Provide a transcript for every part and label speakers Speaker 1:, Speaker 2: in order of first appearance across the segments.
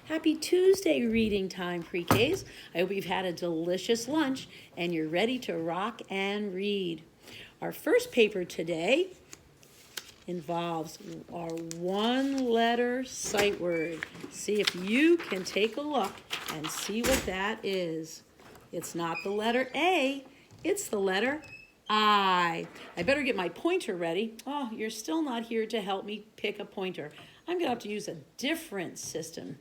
Speaker 1: Happy Tuesday reading time, pre-Ks. I hope you've had a delicious lunch and you're ready to rock and read. Our first paper today involves our one-letter sight word. See if you can take a look and see what that is. It's not the letter A, it's the letter I. I better get my pointer ready. Oh, you're still not here to help me pick a pointer. I'm going to have to use a different system.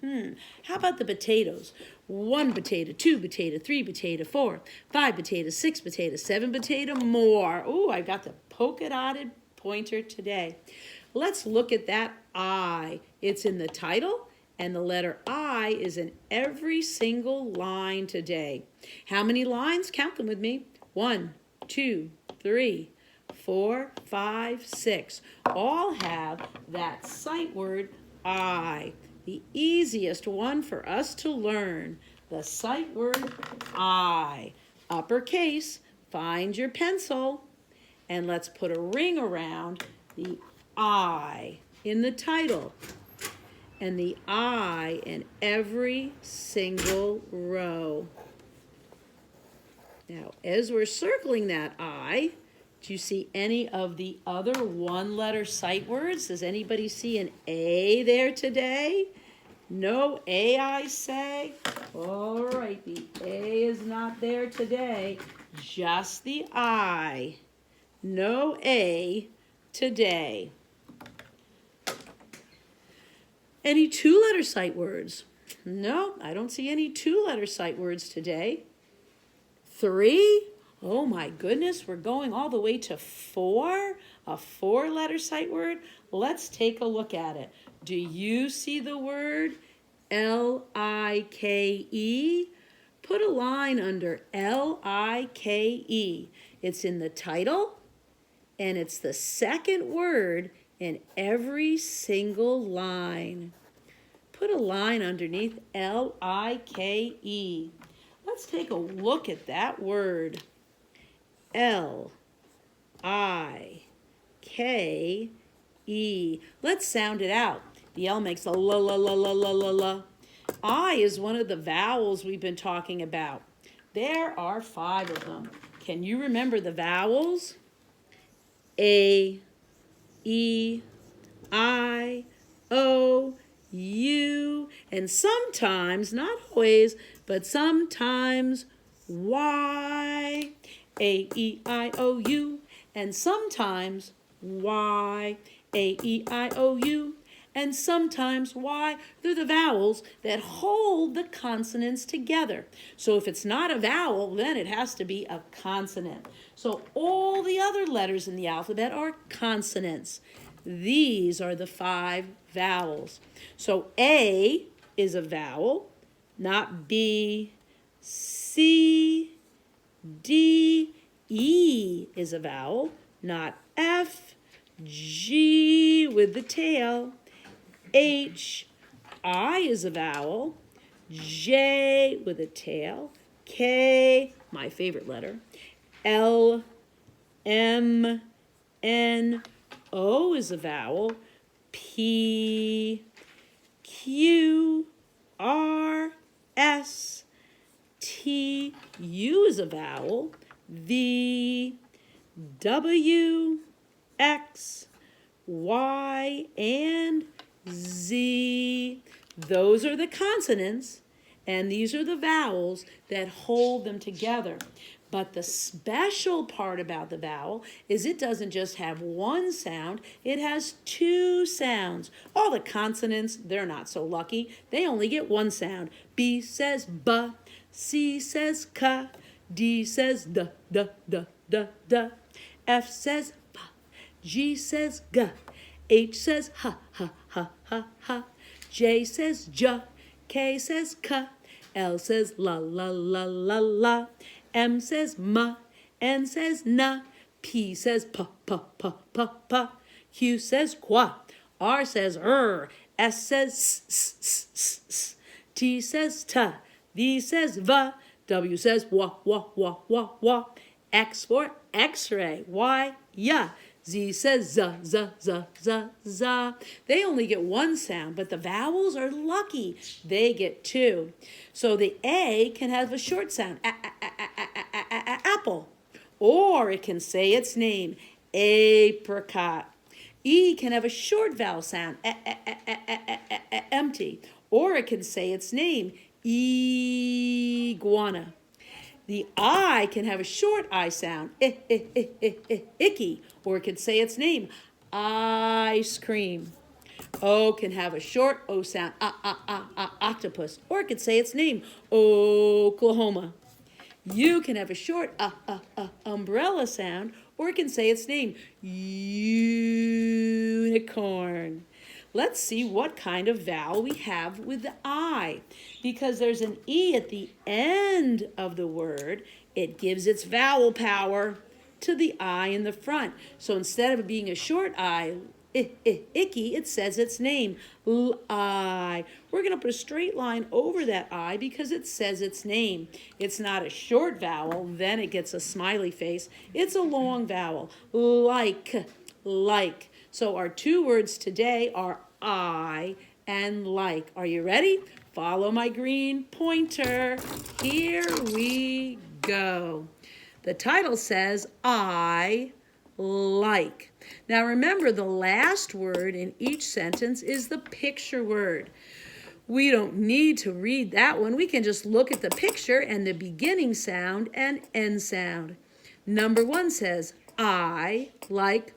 Speaker 1: How about the potatoes? 1 potato, 2 potato, 3 potato, 4, 5 potato, 6 potato, 7 potato, more. Oh, I got the polka-dotted pointer today. Let's look at that I. It's in the title, and the letter I is in every single line today. How many lines? Count them with me. 1, 2, 3, 4, 5, 6. All have that sight word I. The easiest one for us to learn. The sight word I. Uppercase. Find your pencil. And let's put a ring around the I in the title. And the I in every single row. Now, as we're circling that I, do you see any of the other one-letter sight words? Does anybody see an A there today? No A, I say. All right, the A is not there today. Just the I. No A today. Any two-letter sight words? No, I don't see any two-letter sight words today. 3? Oh my goodness, we're going all the way to 4? A 4-letter sight word? Let's take a look at it. Do you see the word L-I-K-E? Put a line under L-I-K-E. It's in the title, and it's the second word in every single line. Put a line underneath L-I-K-E. Let's take a look at that word. L-I-K-E. Let's sound it out. The L makes a la la la la la la la. I is one of the vowels we've been talking about. There are 5 of them. Can you remember the vowels? A, E, I, O, U, and sometimes, not always, but sometimes Y, A-E-I-O-U, and sometimes Y, A-E-I-O-U, and sometimes Y. They're the vowels that hold the consonants together. So if it's not a vowel, then it has to be a consonant. So all the other letters in the alphabet are consonants. These are the 5 vowels. So A is a vowel, not B. C, D, E is a vowel, not F. G with the tail. H, I is a vowel. J with a tail. K, my favorite letter. L, M, N, O is a vowel. P, Q, R, S, T, U is a vowel. V, W, X, Y, and Z. Those are the consonants, and these are the vowels that hold them together. But the special part about the vowel is it doesn't just have one sound, it has 2 sounds. All the consonants, they're not so lucky. They only get one sound. B says B, C says K, D says D, D, D, D, D. F says F, G says G, H says H, H, H, H, H. J says J, K says K, L says La, La, La, La, La. M says M, N says N, P says P, P, P, P, P. Q says Qu, R says R, S says S, S, S, S, S. T says T, V says V, W says W, W, W, W, W. X for X-ray, Y, Y. Z says z, z, z, z, z. They only get one sound, but the vowels are lucky. They get two. So the A can have a short sound, apple. Or it can say its name, apricot. E can have a short vowel sound, empty. Or it can say its name, iguana. The I can have a short I sound, icky, or it could say its name, ice cream. O can have a short O sound, octopus, or it could say its name, Oklahoma. U can have a short umbrella sound, or it can say its name, unicorn. Let's see what kind of vowel we have with the I. Because there's an E at the end of the word, it gives its vowel power to the I in the front. So instead of it being a short I, icky, it says its name, I. We're going to put a straight line over that I because it says its name. It's not a short vowel, then it gets a smiley face. It's a long vowel, like. So our two words today are I and like. Are you ready? Follow my green pointer. Here we go. The title says, I like. Now remember, the last word in each sentence is the picture word. We don't need to read that one. We can just look at the picture and the beginning sound and end sound. Number 1 says, I like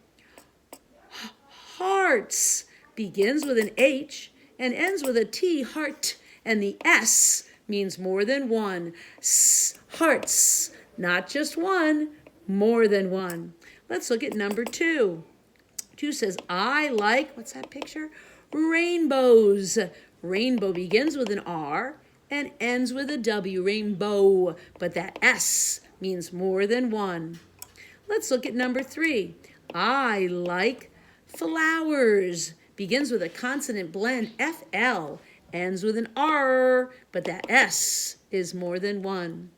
Speaker 1: hearts. Begins with an H and ends with a T, heart. And the S means more than one. Hearts. Not just one, more than one. Let's look at number 2. 2 says, I like, what's that picture? Rainbows. Rainbow begins with an R and ends with a W, rainbow. But that S means more than one. Let's look at number 3. I like flowers. Begins with a consonant blend, FL, ends with an R, but that S is more than one.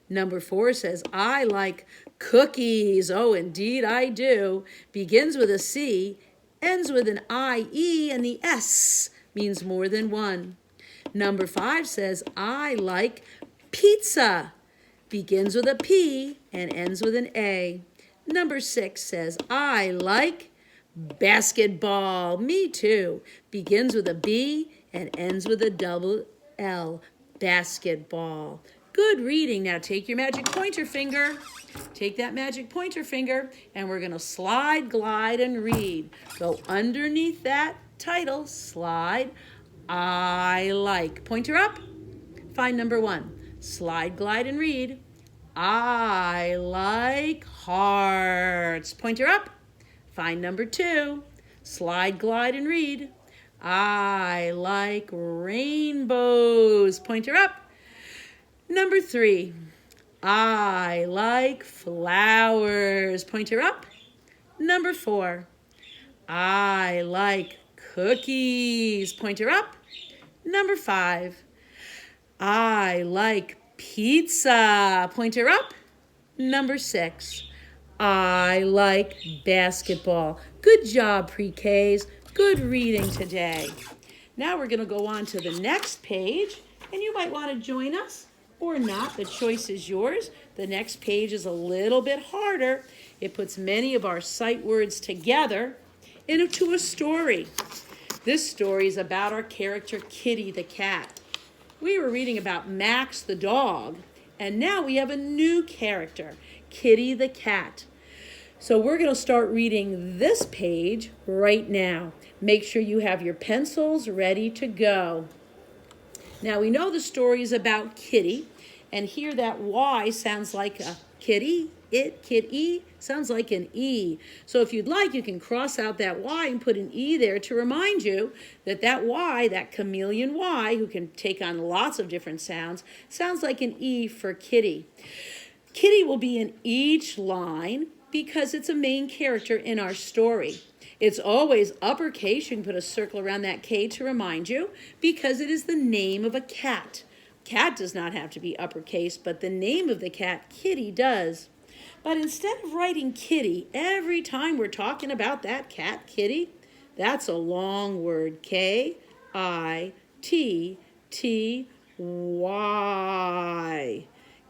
Speaker 1: Number 4 says, I like cookies. Oh, indeed I do. Begins with a C, ends with an IE, and the S means more than one. Number 5 says, I like pizza. Begins with a P and ends with an A. Number 6 says, I like basketball. Me too. Begins with a B and ends with a double L. Basketball. Good reading. Now take your magic pointer finger. Take that magic pointer finger and we're going to slide, glide, and read. Go underneath that title, slide, I like. Pointer up. Find number 1. Slide, glide, and read. I like hearts. Pointer up. Find number 2. Slide, glide, and read. I like rainbows. Pointer up. Number 3. I like flowers. Pointer up. Number 4. I like cookies. Pointer up. Number 5. I like pizza. Pointer up. Number 6. I like basketball. Good job, pre-Ks. Good reading today. Now we're going to go on to the next page, and you might want to join us or not. The choice is yours. The next page is a little bit harder. It puts many of our sight words together into a story. This story is about our character, Kitty the cat. We were reading about Max the dog, and now we have a new character, Kitty the cat. So we're going to start reading this page right now. Make sure you have your pencils ready to go. Now we know the story is about Kitty, and here that Y sounds like a kitty. Kitty sounds like an E. So if you'd like, you can cross out that Y and put an E there to remind you that that Y, that chameleon Y, who can take on lots of different sounds, sounds like an E for kitty. Kitty will be in each line because it's a main character in our story. It's always uppercase. You can put a circle around that K to remind you because it is the name of a cat. Cat does not have to be uppercase, but the name of the cat, Kitty, does. But instead of writing kitty every time we're talking about that cat, kitty, that's a long word, Kitty.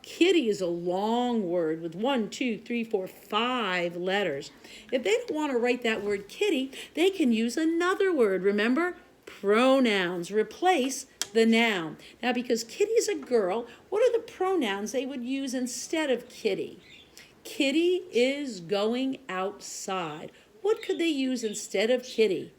Speaker 1: Kitty is a long word with 1, 2, 3, 4, 5 letters. If they don't want to write that word kitty, they can use another word. Remember? Pronouns. Replace the noun. Now, because Kitty's a girl, what are the pronouns they would use instead of kitty? Kitty is going outside. What could they use instead of kitty?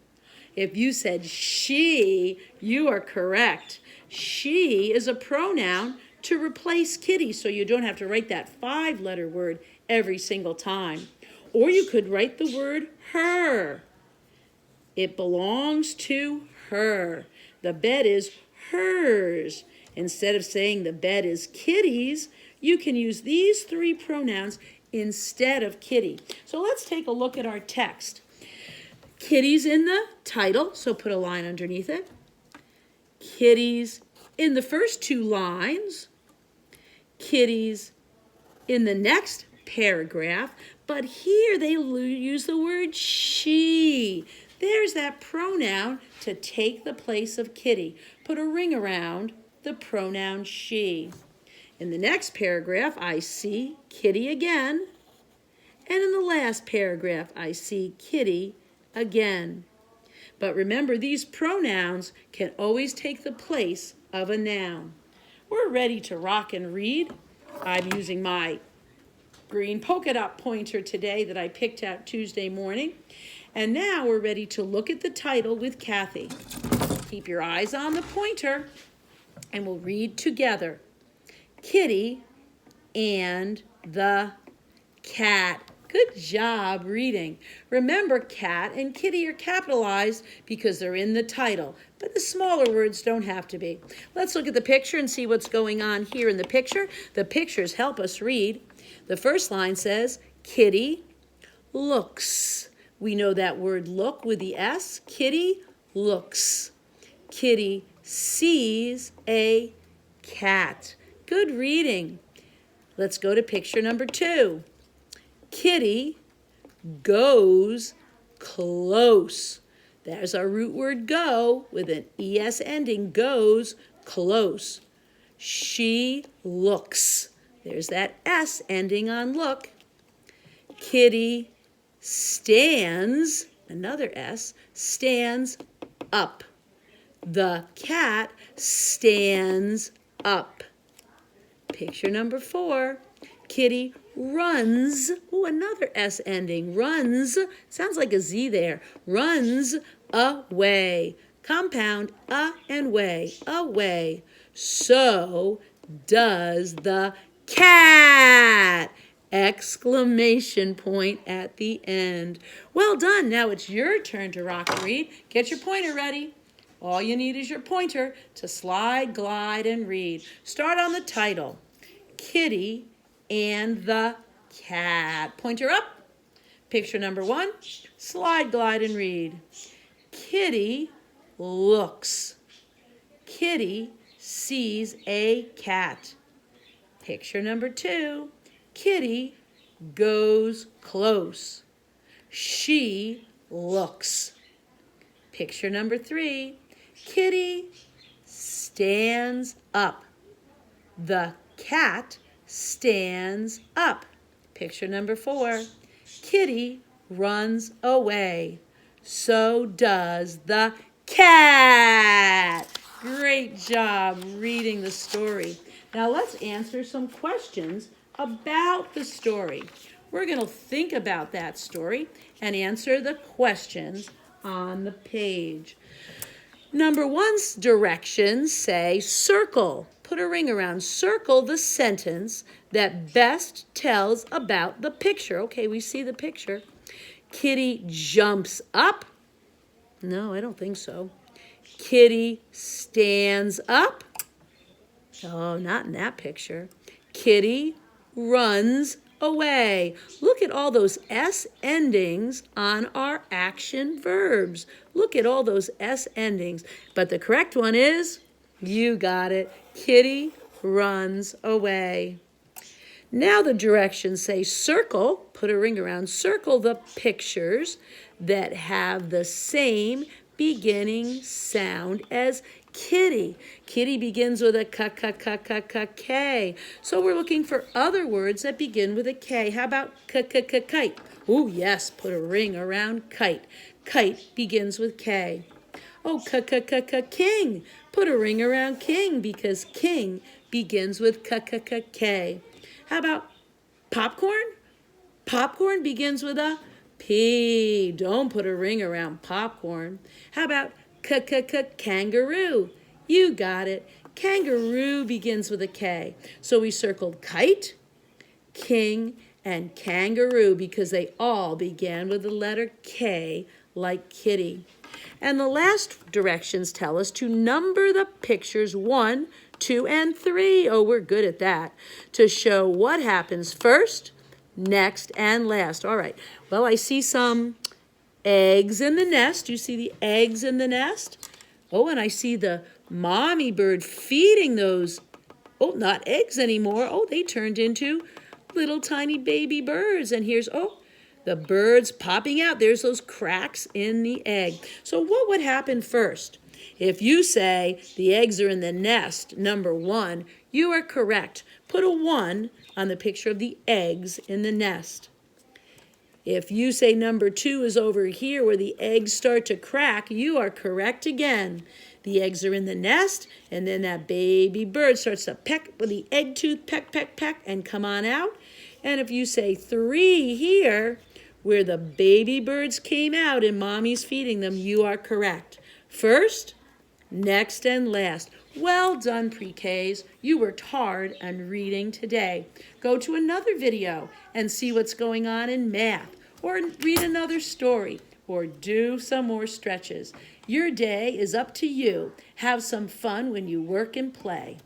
Speaker 1: If you said she, you are correct. She is a pronoun to replace kitty, so you don't have to write that 5-letter word every single time. Or you could write the word her. It belongs to her. The bed is hers. Instead of saying the bed is Kitty's, you can use these 3 pronouns instead of kitty. So let's take a look at our text. Kitty's in the title, so put a line underneath it. Kitty's in the first 2 lines. Kitty's in the next paragraph, but here they use the word she. There's that pronoun to take the place of kitty. Put a ring around the pronoun she. In the next paragraph, I see kitty again. And in the last paragraph, I see kitty again. But remember, these pronouns can always take the place of a noun. We're ready to rock and read. I'm using my green polka dot pointer today that I picked out Tuesday morning. And now we're ready to look at the title with Kathy. Keep your eyes on the pointer and we'll read together. Kitty and the cat. Good job reading. Remember, cat and kitty are capitalized because they're in the title, but the smaller words don't have to be. Let's look at the picture and see what's going on here in the picture. The pictures help us read. The first line says, Kitty looks. We know that word look with the S. Kitty looks. Kitty sees a cat. Good reading. Let's go to picture number 2. Kitty goes close. There's our root word go with an ES ending, goes close. She looks. There's that S ending on look. Kitty stands, another S, stands up. The cat stands up. Picture number 4. Kitty runs, another S ending, runs, sounds like a Z there, runs away. Compound, and way, away. So does the cat! Exclamation point at the end. Well done. Now it's your turn to rock and read. Get your pointer ready. All you need is your pointer to slide, glide, and read. Start on the title. Kitty and the cat. Pointer up. Picture number 1. Slide, glide, and read. Kitty looks. Kitty sees a cat. Picture number 2. Kitty goes close. She looks. Picture number 3. Kitty stands up. The cat stands up. Picture number 4. Kitty runs away. So does the cat. Great job reading the story. Now let's answer some questions about the story. We're going to think about that story and answer the questions on the page. Number 1's directions say circle. Put a ring around. Circle the sentence that best tells about the picture. Okay, we see the picture. Kitty jumps up. No, I don't think so. Kitty stands up. Oh, not in that picture. Kitty runs away. Look at all those S endings on our action verbs. Look at all those S endings. But the correct one is, you got it, Kitty runs away. Now the directions say circle, put a ring around, circle the pictures that have the same beginning sound as kitty. Kitty begins with a k. So we're looking for other words that begin with a K. How about kite? Oh, yes, put a ring around kite. Kite begins with K. Oh, king. Put a ring around king because king begins with k. How about popcorn? Popcorn begins with a P. Don't put a ring around popcorn. How about kangaroo? You got it. Kangaroo begins with a K. So we circled kite, king, and kangaroo because they all began with the letter K, like kitty. And the last directions tell us to number the pictures 1, 2, and 3. Oh, we're good at that. To show what happens first, next, and last. All right. Well, I see some eggs in the nest. You see the eggs in the nest? Oh, and I see the mommy bird feeding those, oh, not eggs anymore. Oh, they turned into little tiny baby birds. And here's, oh, the birds popping out. There's those cracks in the egg. So what would happen first? If you say the eggs are in the nest, number 1, you are correct. Put a 1 on the picture of the eggs in the nest. If you say number 2 is over here where the eggs start to crack, you are correct again. The eggs are in the nest, and then that baby bird starts to peck with the egg tooth, peck, peck, peck, and come on out. And if you say 3 here, where the baby birds came out and mommy's feeding them, you are correct. First, next, and last. Well done, pre-Ks. You worked hard on reading today. Go to another video and see what's going on in math, or read another story, or do some more stretches. Your day is up to you. Have some fun when you work and play.